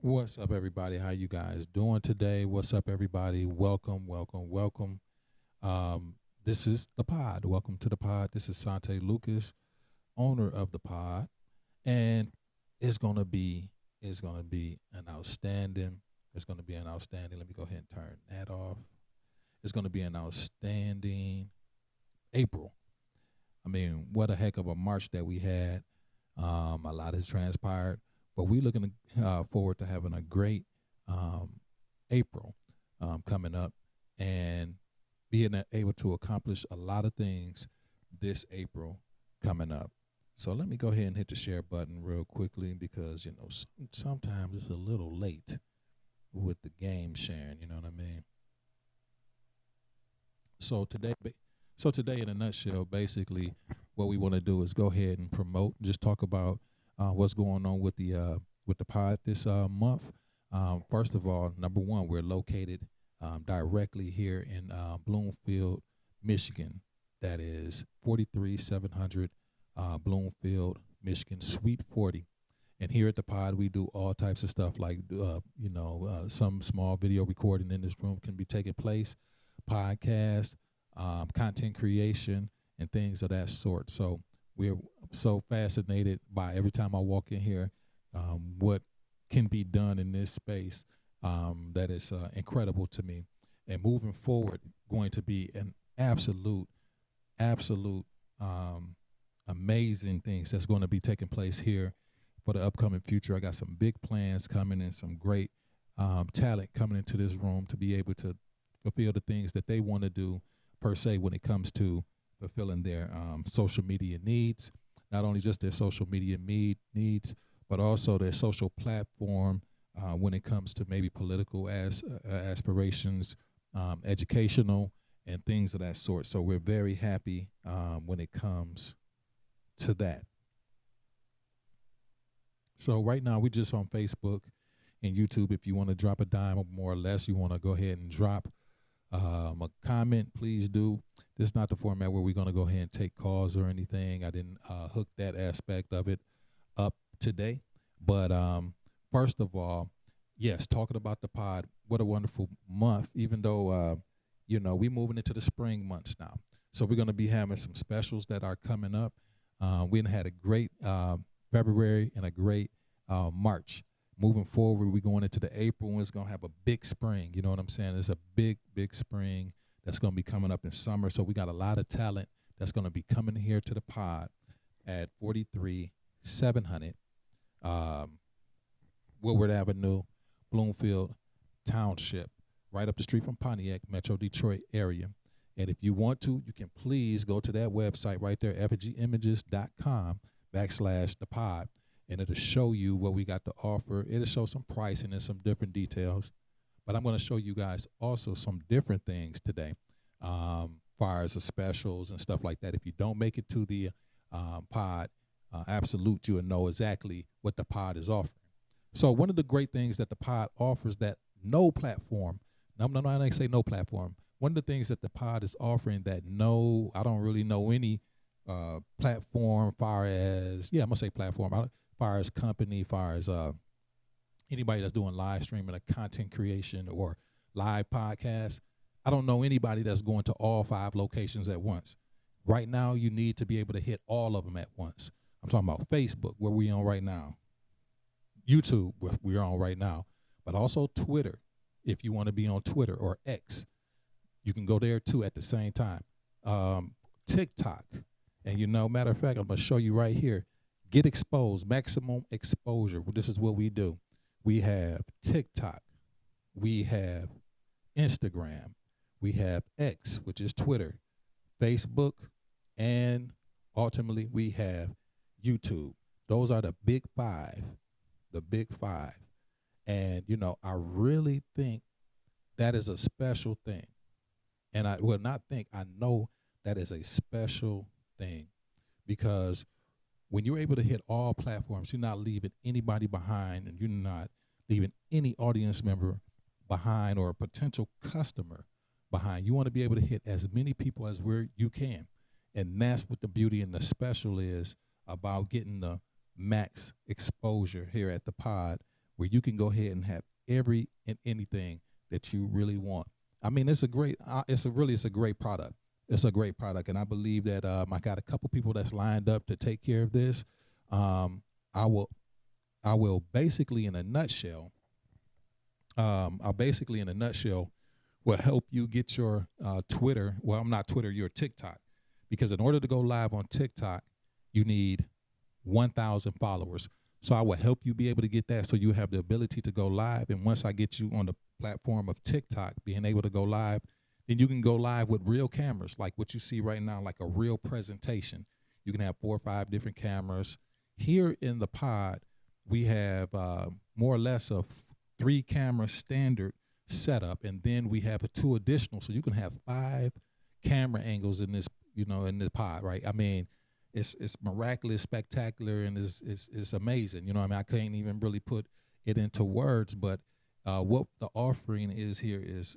What's up, everybody? How you guys doing today? What's up, everybody? Welcome, welcome, welcome. This is the Pod. Welcome to the Pod. This is Sante Lucas, owner of the Pod, and it's gonna be it's gonna be an outstanding. It's gonna be an outstanding. Let me go ahead and turn that off. It's gonna be an outstanding April. I mean, what a heck of a March that we had. A lot has transpired, but we're looking forward to having a great April coming up and being able to accomplish a lot of things this April coming up. So let me go ahead and hit the share button real quickly because sometimes it's a little late with the game sharing. You know what I mean? So today, so today, in a nutshell, basically, what we want to do is go ahead and promote, just talk about what's going on with the pod this month. First of all, number one, we're located directly here in Bloomfield, Michigan. That is 43700 Bloomfield, Michigan, Suite 40. And here at the pod, we do all types of stuff like, some small video recording in this room can be taking place, podcast, content creation, and things of that sort. So we're so fascinated by every time I walk in here, what can be done in this space that is incredible to me. And moving forward, going to be an absolute amazing things that's going to be taking place here for the upcoming future. I got some big plans coming and some great talent coming into this room to be able to fulfill the things that they want to do per se when it comes to fulfilling their social media needs, not only just their social media needs, but also their social platform when it comes to maybe political aspirations, educational, and things of that sort. So we're very happy when it comes to that. So right now we're just on Facebook and YouTube. If you want to drop a dime or more or less, you want to go ahead and drop a comment, please do. This is not the format where we're going to go ahead and take calls or anything. I didn't hook that aspect of it up today. But first of all, yes, talking about the pod, what a wonderful month, even though, we're moving into the spring months now. So we're going to be having some specials that are coming up. We had a great February and a great March. Moving forward, we're going into the April, and it's going to have a big spring. You know what I'm saying? It's a big spring that's going to be coming up in summer. So we got a lot of talent that's going to be coming here to the pod at 43700 Woodward Avenue, Bloomfield Township, right up the street from Pontiac, Metro Detroit area. And if you want to, you can please go to that website right there, effigieimages.com/thepod. And it'll show you what we got to offer. It'll show some pricing and some different details. But I'm going to show you guys also some different things today, far as the specials and stuff like that. If you don't make it to the pod, absolute, you'll know exactly what the pod is offering. So one of the great things that the pod offers that no platform, I'm not going to say no platform, one of the things that the pod is offering that I don't really know any platform far as, I'm going to say platform, far as company, far as anybody that's doing live streaming, a content creation or live podcast. I don't know anybody that's going to all 5 locations at once. Right now, you need to be able to hit all of them at once. I'm talking about Facebook, where we're on right now, YouTube, where we're on right now, but also Twitter. If you want to be on Twitter or X, you can go there too at the same time. TikTok. And matter of fact, I'm going to show you right here. Get exposed, maximum exposure. This is what we do. We have TikTok. We have Instagram. We have X, which is Twitter, Facebook, and ultimately we have YouTube. Those are the big 5. The big 5. And, I really think that is a special thing. And I know that is a special thing because when you're able to hit all platforms, you're not leaving anybody behind and you're not leaving any audience member behind or a potential customer behind. You want to be able to hit as many people as where you can. And that's what the beauty and the special is about getting the max exposure here at the pod where you can go ahead and have every and anything that you really want. I mean, it's a great, it's a great product. It's a great product, and I believe that I got a couple people that's lined up to take care of this. Um, I will, I will basically, in a nutshell, I'll basically, in a nutshell, will help you get your Twitter. Well, I'm not Twitter, your TikTok, because in order to go live on TikTok, you need 1,000 followers. So I will help you be able to get that, so you have the ability to go live. And once I get you on the platform of TikTok, being able to go live, then you can go live with real cameras, like what you see right now, like a real presentation. You can have 4 or 5 different cameras. Here in the pod, we have more or less a 3 camera standard setup, and then we have 2 additional, so you can have 5 camera angles in this, in the pod, right? I mean, it's miraculous, spectacular, and it's amazing. I mean, I can't even really put it into words, but what the offering is here is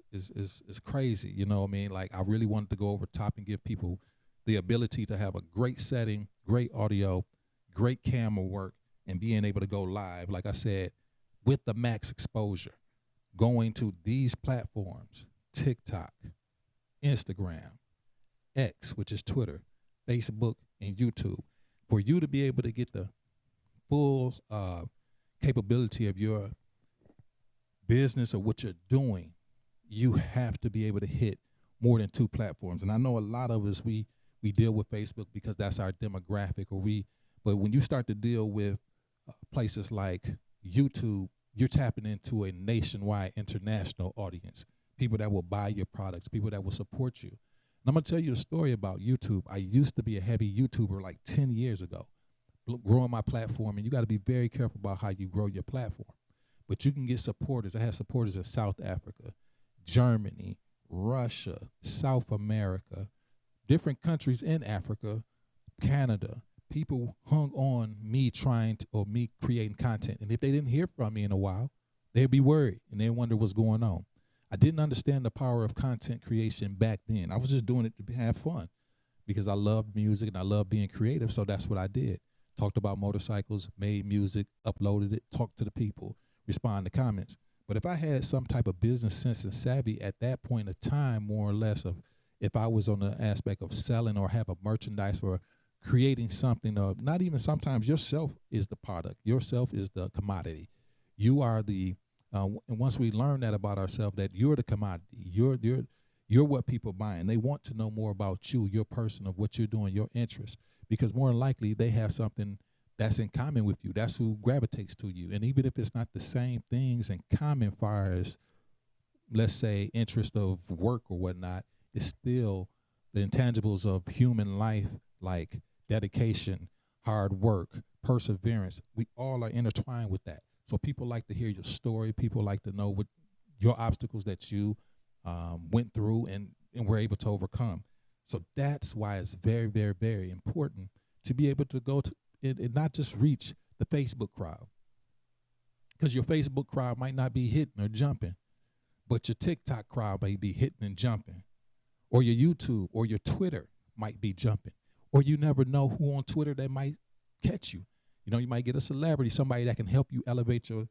crazy. You know what I mean? Like, I really wanted to go over top and give people the ability to have a great setting, great audio, great camera work, and being able to go live, like I said, with the max exposure, going to these platforms: TikTok, Instagram, X, which is Twitter, Facebook, and YouTube, for you to be able to get the full capability of your business or what you're doing. You have to be able to hit more than 2 platforms. And I know a lot of us, we deal with Facebook because that's our demographic, but when you start to deal with places like YouTube, you're tapping into a nationwide, international audience, people that will buy your products, people that will support you. And I'm going to tell you a story about YouTube. I used to be a heavy YouTuber like 10 years ago, growing my platform, and you got to be very careful about how you grow your platform. But you can get supporters. I have supporters in South Africa, Germany, Russia, South America, different countries in Africa, Canada. People hung on me me creating content. And if they didn't hear from me in a while, they'd be worried and they'd wonder what's going on. I didn't understand the power of content creation back then. I was just doing it to have fun because I loved music and I loved being creative. So that's what I did. Talked about motorcycles, made music, uploaded it, talked to the people, respond to comments. But if I had some type of business sense and savvy at that point of time, more or less, of if I was on the aspect of selling or have a merchandise or creating something, of not even, sometimes yourself is the product, yourself is the commodity. You are the and once we learn that about ourselves, that you're the commodity, you're what people buy, and they want to know more about you, your person, of what you're doing, your interests, because more than likely they have something that's in common with you. That's who gravitates to you. And even if it's not the same things in common, far as, let's say, interest of work or whatnot, it's still the intangibles of human life, like dedication, hard work, perseverance. We all are intertwined with that. So people like to hear your story. People like to know what your obstacles that you went through and were able to overcome. So that's why it's very, very, very important to be able to go to and not just reach the Facebook crowd, because your Facebook crowd might not be hitting or jumping, but your TikTok crowd may be hitting and jumping, or your YouTube or your Twitter might be jumping, or you never know who on Twitter that might catch you. You might get a celebrity, somebody that can help you elevate your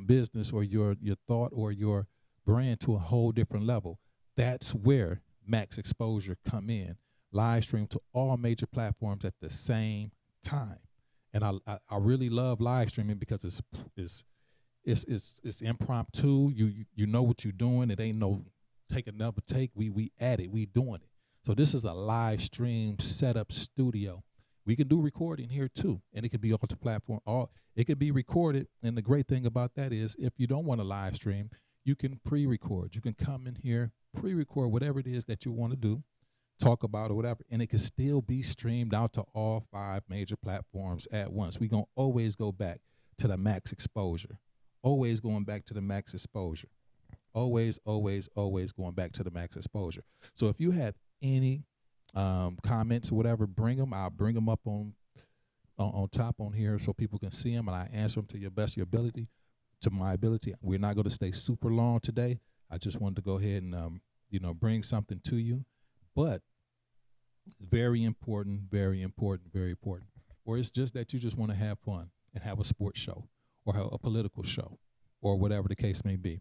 business or your thought or your brand to a whole different level. That's where max exposure come in. Live stream to all major platforms at the same time. And I really love live streaming because it's impromptu. You know what you're doing. It ain't no take another take. We at it. We doing it. So this is a live stream setup studio. We can do recording here too, and it could be on the platform. It could be recorded, and the great thing about that is, if you don't want to live stream, you can pre-record. You can come in here, pre-record whatever it is that you want to do, talk about or whatever, and it can still be streamed out to all 5 major platforms at once. We're going to always go back to the max exposure. Always going back to the max exposure. Always, always, always going back to the max exposure. So if you have any comments or whatever, bring them. I'll bring them up on top on here so people can see them, and I answer them to your best of your ability, to my ability. We're not going to stay super long today. I just wanted to go ahead and bring something to you, but very important, very important, very important. Or it's just that you just want to have fun and have a sports show, or a political show or whatever the case may be.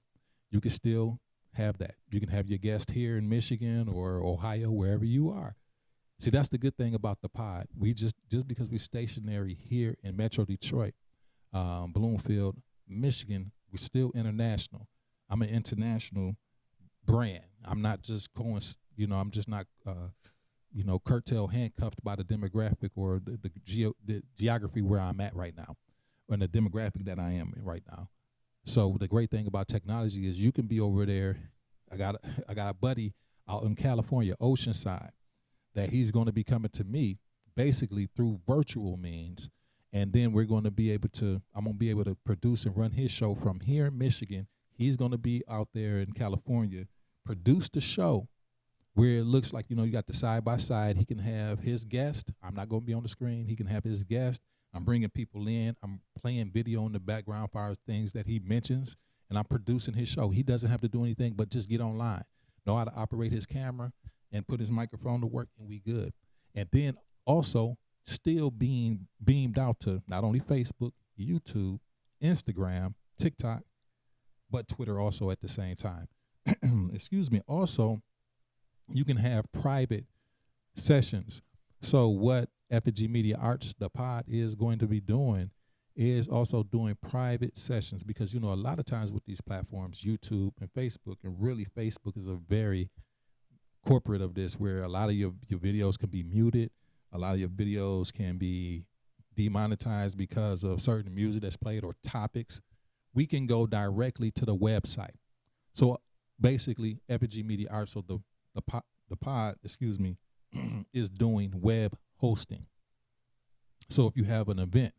You can still have that. You can have your guest here in Michigan or Ohio, wherever you are. See, that's the good thing about the pod. We just because we're stationary here in Metro Detroit, Bloomfield, Michigan, we're still international. I'm an international brand. I'm not just going, I'm just not, curtail handcuffed by the demographic or the geography where I'm at right now, or the demographic that I am in right now. So the great thing about technology is you can be over there. I got a buddy out in California, Oceanside, that he's going to be coming to me basically through virtual means. And then I'm going to be able to produce and run his show from here in Michigan. He's going to be out there in California, produce the show where it looks like, you got the side by side. He can have his guest. I'm not going to be on the screen. He can have his guest. I'm bringing people in. I'm playing video in the background for our things that he mentions, and I'm producing his show. He doesn't have to do anything but just get online, know how to operate his camera, and put his microphone to work, and we good. And then also still being beamed out to not only Facebook, YouTube, Instagram, TikTok, but Twitter also at the same time. Excuse me. Also, you can have private sessions. So what Effigy Media Arts, the pod, is going to be doing is also doing private sessions because, a lot of times with these platforms, YouTube and Facebook, and really Facebook is a very corporate of this, where a lot of your videos can be muted. A lot of your videos can be demonetized because of certain music that's played or topics. We can go directly to the website. So basically, Effigy Media Arts, so the pod, is doing web hosting. So if you have an event,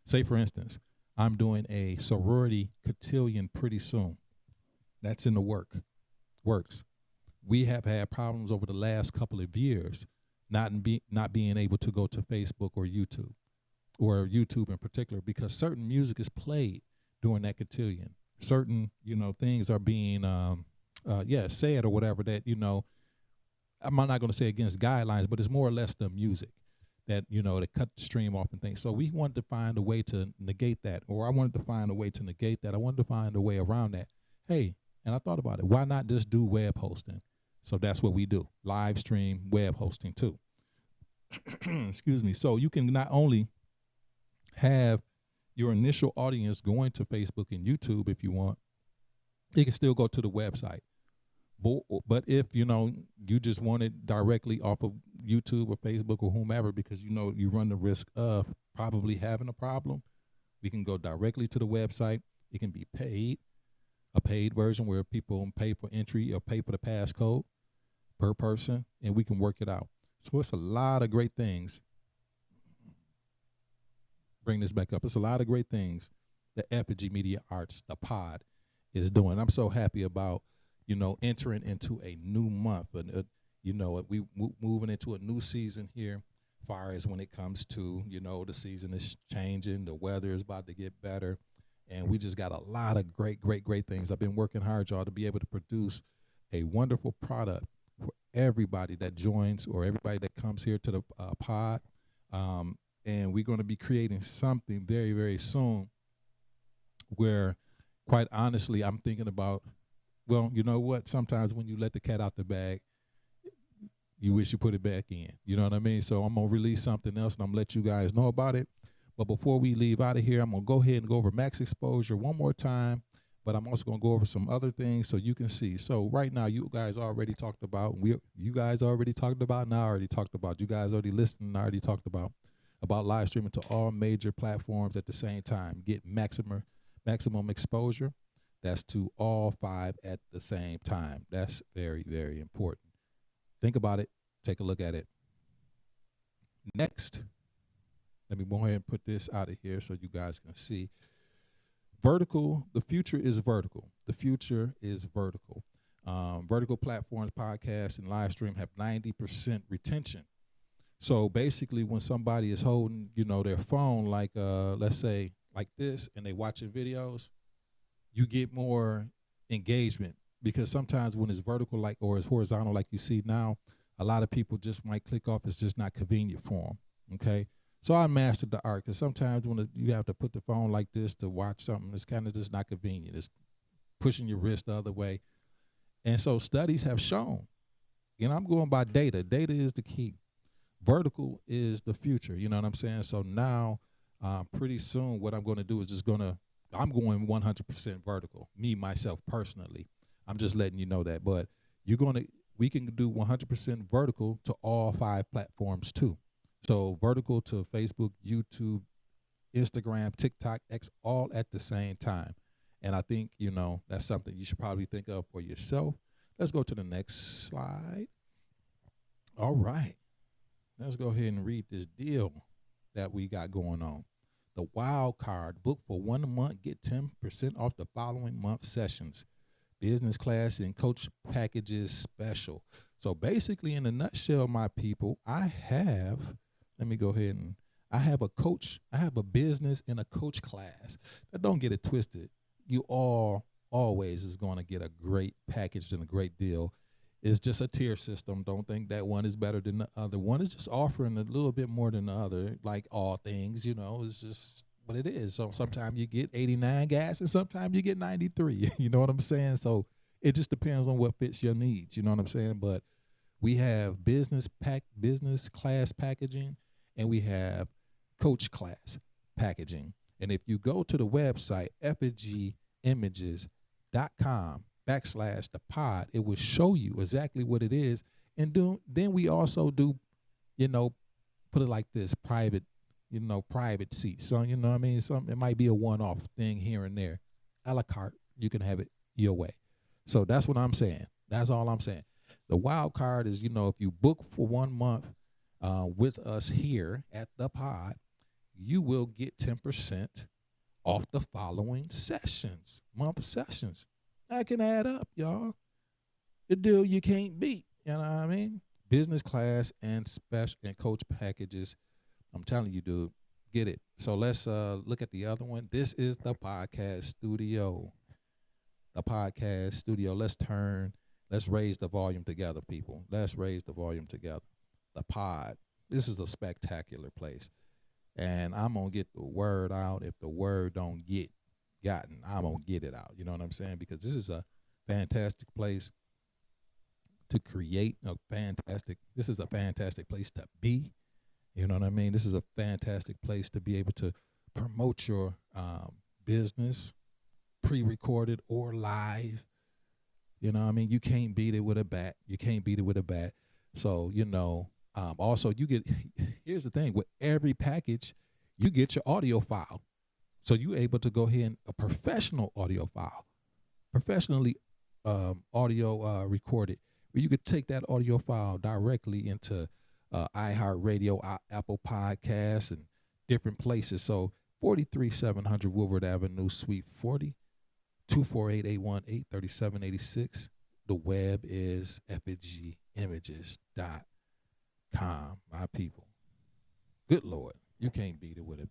say for instance, I'm doing a sorority cotillion pretty soon. That's in the works. We have had problems over the last couple of years not being able to go to Facebook or YouTube in particular, because certain music is played during that cotillion. Certain, things are being, said or whatever that, I'm not going to say against guidelines, but it's more or less the music that, they cut the stream off and things. So we wanted to find a way to negate that, or I wanted to find a way to negate that. I wanted to find a way around that. Hey, and I thought about it. Why not just do web hosting? So that's what we do. Live stream web hosting too. Excuse me. So you can not only have your initial audience going to Facebook and YouTube if you want, you can still go to the website. But if, you just want it directly off of YouTube or Facebook or whomever, because, you run the risk of probably having a problem, we can go directly to the website. It can be paid, a paid version where people pay for entry or pay for the passcode per person, and we can work it out. So it's a lot of great things. Bring this back up. It's a lot of great things that Effigy Media Arts, the pod, is doing. I'm so happy about, entering into a new month, and we moving into a new season here. Far as when it comes to, the season is changing, the weather is about to get better, and we just got a lot of great things. I've been working hard, y'all, to be able to produce a wonderful product for everybody that joins or everybody that comes here to the pod. And we're going to be creating something very, very soon where, quite honestly, I'm thinking about, well, you know what? Sometimes when you let the cat out the bag, you wish you put it back in. You know what I mean? So I'm going to release something else, and I'm going to let you guys know about it. But before we leave out of here, I'm going to go ahead and go over max exposure one more time. But I'm also going to go over some other things so you can see. So right now, you guys already talked about, and you guys already talked about, and I already talked about. You guys already listened, and I already talked about live streaming to all major platforms at the same time. Get maximum exposure. That's to all 5 at the same time. That's very, very important. Think about it. Take a look at it. Next, let me go ahead and put this out of here so you guys can see. Vertical, the future is vertical. The future is vertical. Vertical platforms, podcasts, and live stream have 90% retention. So basically when somebody is holding, their phone like, let's say like this, and they watching videos, you get more engagement, because sometimes when it's vertical or it's horizontal like you see now, a lot of people just might click off. It's just not convenient for them, okay? So I mastered the art because sometimes you have to put the phone like this to watch something, it's kind of just not convenient. It's pushing your wrist the other way. And so studies have shown, and I'm going by data. Data is the key. Vertical is the future. You know what I'm saying? So now, pretty soon, what I'm going to do is I'm going 100% vertical. Me, myself, personally. I'm just letting you know that. But we can do 100% vertical to all 5 platforms too. So vertical to Facebook, YouTube, Instagram, TikTok, X, all at the same time. And I think, that's something you should probably think of for yourself. Let's go to the next slide. All right. Let's go ahead and read this deal that we got going on. The wild card, book for 1 month, get 10% off the following month sessions. Business class and coach packages special. So basically, in a nutshell, my people, I have a business and a coach class. Now, don't get it twisted. You always is going to get a great package and a great deal. It's just a tier system. Don't think that one is better than the other. One is just offering a little bit more than the other, like all things, it's just what it is. So sometimes you get 89 gas and sometimes you get 93. You know what I'm saying? So it just depends on what fits your needs. You know what I'm saying? But we have business class packaging and we have coach class packaging. And if you go to the website, effigieimages.com/ThePod, it will show you exactly what it is. And then we also do, put it like this, private seats. So, what I mean? It might be a one-off thing here and there. A la carte, you can have it your way. So that's what I'm saying. That's all I'm saying. The wild card is, if you book for 1 month with us here at the pod, you will get 10% off the following month sessions. That can add up, y'all. The deal you can't beat. You know what I mean? Business class and special and coach packages. I'm telling you, dude, get it. So let's look at the other one. This is the podcast studio. The podcast studio. Let's raise the volume together, people. Let's raise the volume together. The pod. This is a spectacular place. And I'm going to get the word out. If the word don't get gotten, I'm going to get it out. You know what I'm saying? Because this is a fantastic place to create. This is a fantastic place to be. You know what I mean? This is a fantastic place to be able to promote your business, pre-recorded or live. You know what I mean? You can't beat it with a bat. So, also here's the thing, with every package, you get your audio file. So you're able to go ahead and a professional audio file, professionally audio recorded, where you could take that audio file directly into iHeartRadio, Apple Podcasts, and different places. So 43700 Woodward Avenue, Suite 40, 248-818-3786. The web is effigieimages.com. My people. Good Lord. You can't beat it with a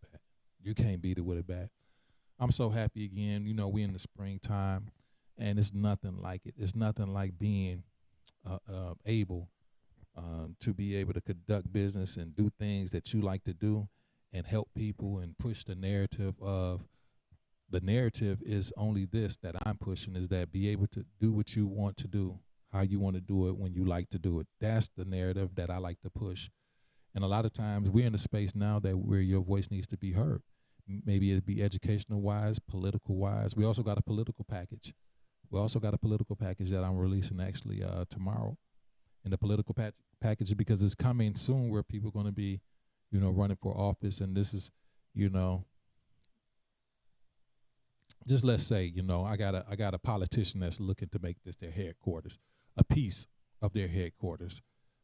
bat. I'm so happy again. We in the springtime, and it's nothing like it. It's nothing like being able to be able to conduct business and do things that you like to do and help people and push the narrative is only this that I'm pushing, is that be able to do what you want to do, how you want to do it, when you like to do it. That's the narrative that I like to push. And a lot of times we're in a space now where your voice needs to be heard. Maybe it'd be educational wise, political wise. We also got a political package. That I'm releasing actually tomorrow. And the political package, because it's coming soon, where people are going to be, running for office. And this is, just let's say, I got a politician that's looking to make this their headquarters, a piece of their headquarters,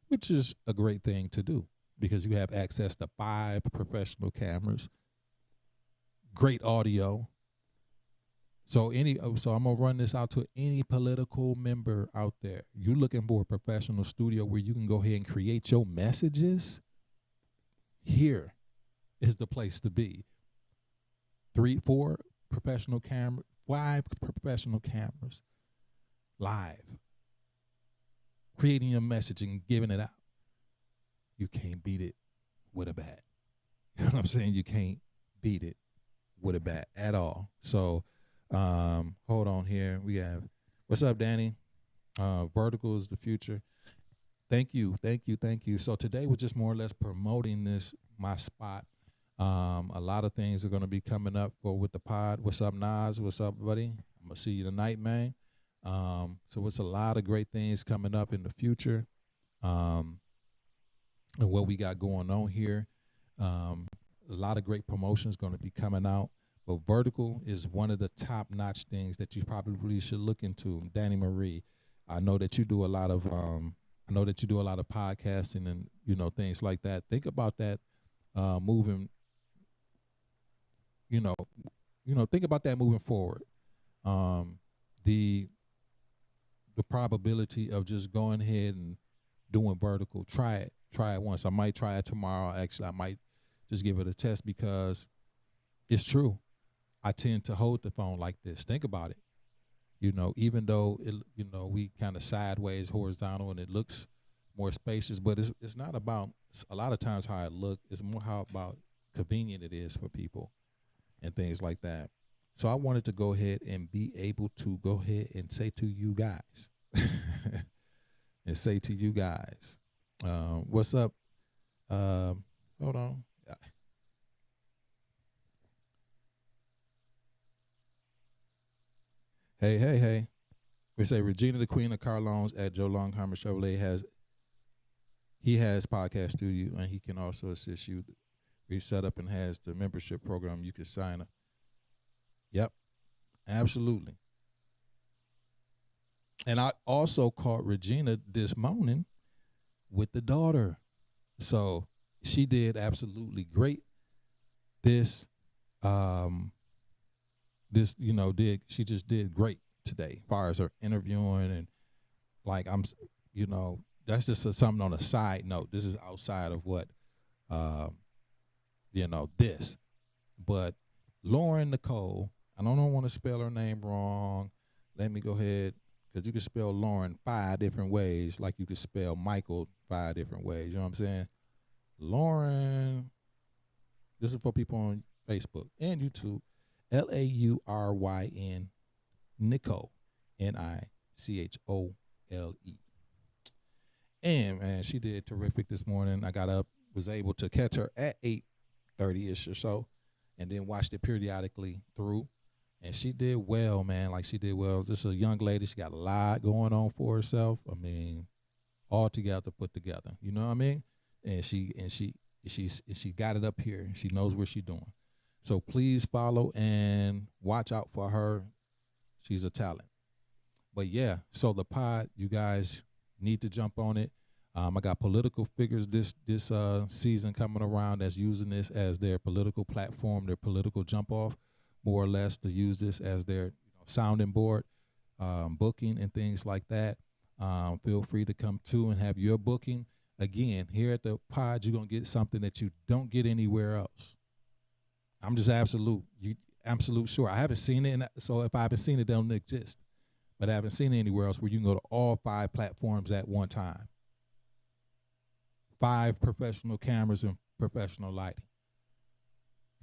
which is a great thing to do because you have access to 5 professional cameras, great audio. So I'm gonna run this out to any political member out there. You're looking for a professional studio where you can go ahead and create your messages. Here is the place to be. 5 professional cameras, live, creating your message and giving it out. You can't beat it with a bat. You know what I'm saying? You can't beat it with a bat at all. So hold on here. We have, what's up, Danny? Vertical is the future. Thank you, thank you, thank you. So today was just more or less promoting this, my spot. A lot of things are going to be coming up for with the pod. What's up, Nas? What's up, buddy? I'm going to see you tonight, man. So it's a lot of great things coming up in the future. And what we got going on here. A lot of great promotions going to be coming out. But vertical is one of the top-notch things that you probably should look into. Danny Marie, I know that you do a lot of podcasting and things like that. Think about that moving. Think about that moving forward. The probability of just going ahead and doing vertical. Try it once. I might try it tomorrow. Actually, I might just give it a test because it's true. I tend to hold the phone like this. Think about it. Even though we kind of sideways, horizontal, and it looks more spacious, but it's not about a lot of times how it looks. It's more how about convenient it is for people and things like that. So I wanted to go ahead and be able to go ahead and say to you guys, what's up? Hold on. Hey. We say Regina, the Queen of Car Loans at Joe Longheimer Chevrolet has podcast studio, and he can also assist you. We set up and has the membership program you can sign up. Yep, absolutely. And I also caught Regina this morning with the daughter. So she did absolutely great. She just did great today as far as her interviewing, and like that's just something on a side note. This is outside of what this. But Lauren Nicole, I don't want to spell her name wrong. Let me go ahead, because you can spell Lauren 5 different ways, like you could spell Michael 5 different ways. You know what I'm saying? Lauren, this is for people on Facebook and YouTube. Lauryn Nicole, Nichole. And man, she did terrific this morning. I got up, was able to catch her at 8:30ish or so, and then watched it periodically through. And she did well, man. Like, she did well. This is a young lady. She got a lot going on for herself. I mean, all together, put together. You know what I mean? And she got it up here. She knows what she's doing. So please follow and watch out for her. She's a talent. But yeah, so the pod, you guys need to jump on it. I got political figures this season coming around that's using this as their political platform, their political jump off, more or less, to use this as their sounding board, booking and things like that. Feel free to come to and have your booking. Again, here at the pod, you're going to get something that you don't get anywhere else. I'm just absolute sure. I haven't seen it, so if I haven't seen it, it doesn't exist. But I haven't seen it anywhere else where you can go to all 5 platforms at one time. 5 professional cameras and professional lighting.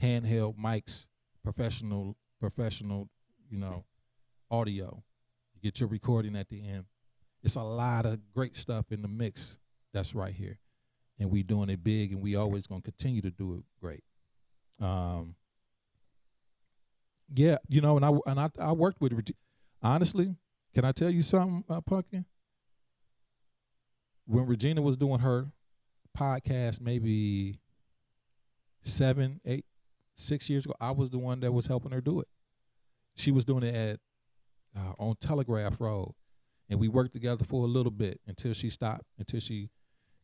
Handheld mics, professional, audio. You get your recording at the end. It's a lot of great stuff in the mix that's right here. And we doing it big, and we always going to continue to do it great. Yeah, and I worked with, honestly, can I tell you something, Pumpkin? When Regina was doing her podcast maybe 7, 8, 6 years ago, I was the one that was helping her do it. She was doing it at on Telegraph Road, and we worked together for a little bit until she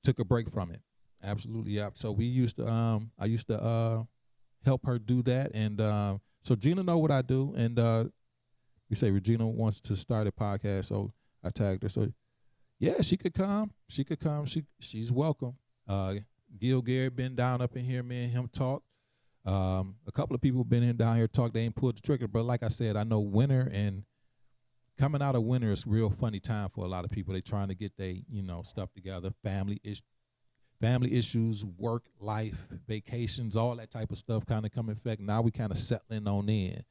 took a break from it. Absolutely, yeah. So we used to, I used to help her do that, and so Gina know what I do, and we say Regina wants to start a podcast, so I tagged her. So yeah, she could come. She's welcome. Gil Garrett been down up in here, me and him talk. A couple of people been in down here talk. They ain't pulled the trigger, but like I said, I know winter and coming out of winter is real funny time for a lot of people. They trying to get their stuff together, family family issues, work, life, vacations, all that type of stuff kind of come in effect. Now we kind of settling on in.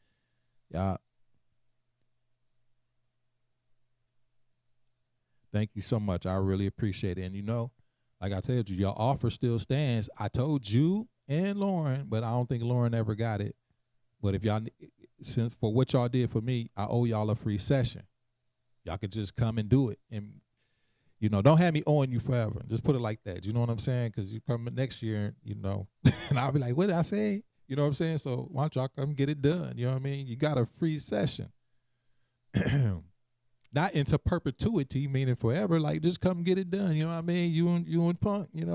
Yeah. Thank you so much. I really appreciate it. And like I told you, your offer still stands. I told you and Lauren, but I don't think Lauren ever got it. But if y'all, since for what y'all did for me, I owe y'all a free session. Y'all could just come and do it. And, don't have me owing you forever. Just put it like that. You know what I'm saying? Because you come next year, and I'll be like, what did I say? You know what I'm saying? So why don't y'all come get it done? You know what I mean? You got a free session. Not into perpetuity, meaning forever. Like, just come get it done. You know what I mean? You and Punk, you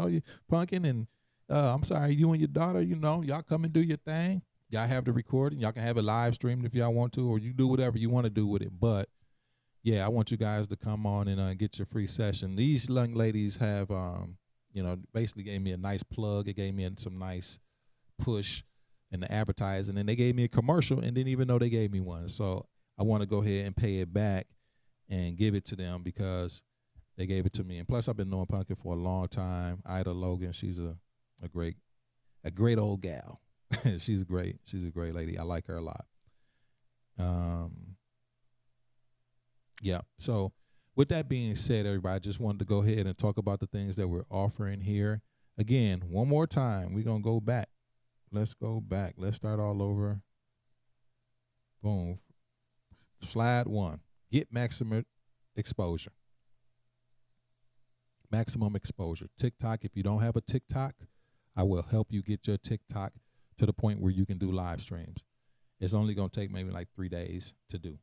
punking, and I'm sorry, you and your daughter, y'all come and do your thing. Y'all have the recording. Y'all can have it live streamed if y'all want to, or you do whatever you want to do with it. But yeah, I want you guys to come on and get your free session. These young ladies have, basically gave me a nice plug. It gave me some nice push in the advertising, and they gave me a commercial and didn't even know they gave me one. So I want to go ahead and pay it back and give it to them because they gave it to me. And plus, I've been knowing Pumpkin for a long time. Ida Logan, she's a great old gal. She's great. She's a great lady. I like her a lot. Yeah. So with that being said, everybody, I just wanted to go ahead and talk about the things that we're offering here. Again, one more time, we're going to go back. Let's go back. Let's start all over. Boom. Slide 1. Get maximum exposure. Maximum exposure. TikTok, if you don't have a TikTok, I will help you get your TikTok to the point where you can do live streams. It's only going to take maybe like 3 days to do.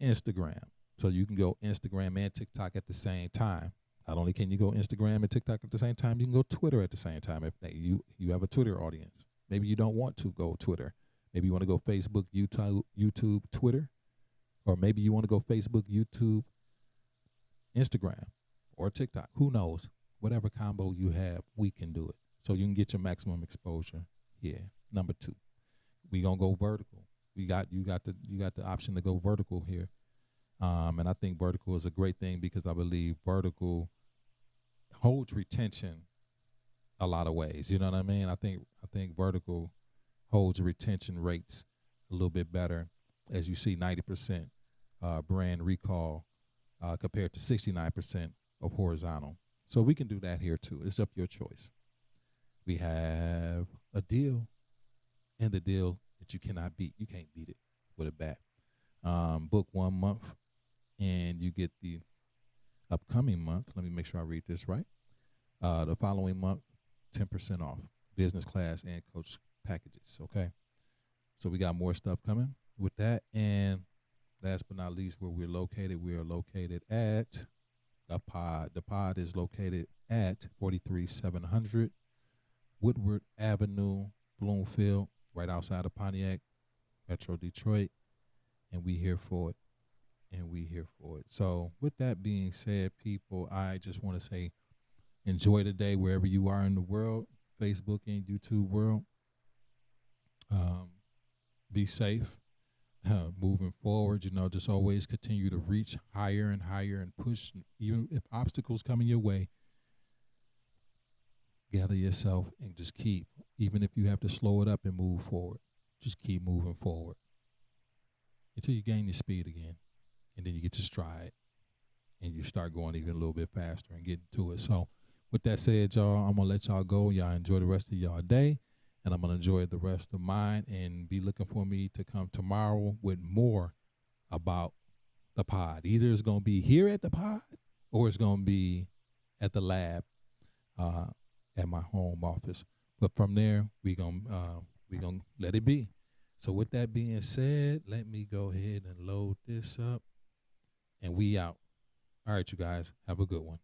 Instagram. So you can go Instagram and TikTok at the same time. Not only can you go Instagram and TikTok at the same time, you can go Twitter at the same time if you have a Twitter audience. Maybe you don't want to go Twitter. Maybe you want to go Facebook, YouTube, Twitter. Or maybe you want to go Facebook, YouTube, Instagram, or TikTok. Who knows? Whatever combo you have, we can do it. So you can get your maximum exposure here. Number 2, we gonna go vertical. You got the option to go vertical here, and I think vertical is a great thing because I believe vertical holds retention a lot of ways. You know what I mean? I think vertical holds retention rates a little bit better, as you see 90% brand recall compared to 69% of horizontal. So we can do that here too. It's up your choice. We have a deal, and the deal that you cannot beat. You can't beat it with a bat. Book 1 month, and you get the upcoming month. Let me make sure I read this right. The following month, 10% off business class and coach packages. Okay, so we got more stuff coming with that. And last but not least, where we're located, we are located at ThePod. ThePod is located at 43700 Woodward Avenue, Bloomfield, right outside of Pontiac, Metro Detroit, and we here for it. So with that being said, people, I just want to say enjoy the day wherever you are in the world, Facebook and YouTube world. Be safe. Moving forward, just always continue to reach higher and higher and push. Even if obstacles come in your way, gather yourself and just keep. Even if you have to slow it up and move forward, just keep moving forward until you gain your speed again, and then you get your stride, and you start going even a little bit faster and getting to it. So with that said, y'all, I'm going to let y'all go. Y'all enjoy the rest of y'all day, and I'm going to enjoy the rest of mine, and be looking for me to come tomorrow with more about the pod. Either it's going to be here at the pod, or it's going to be at the lab at my home office. But from there, we gonna let it be. So with that being said, let me go ahead and load this up, and we out. All right, you guys, have a good one.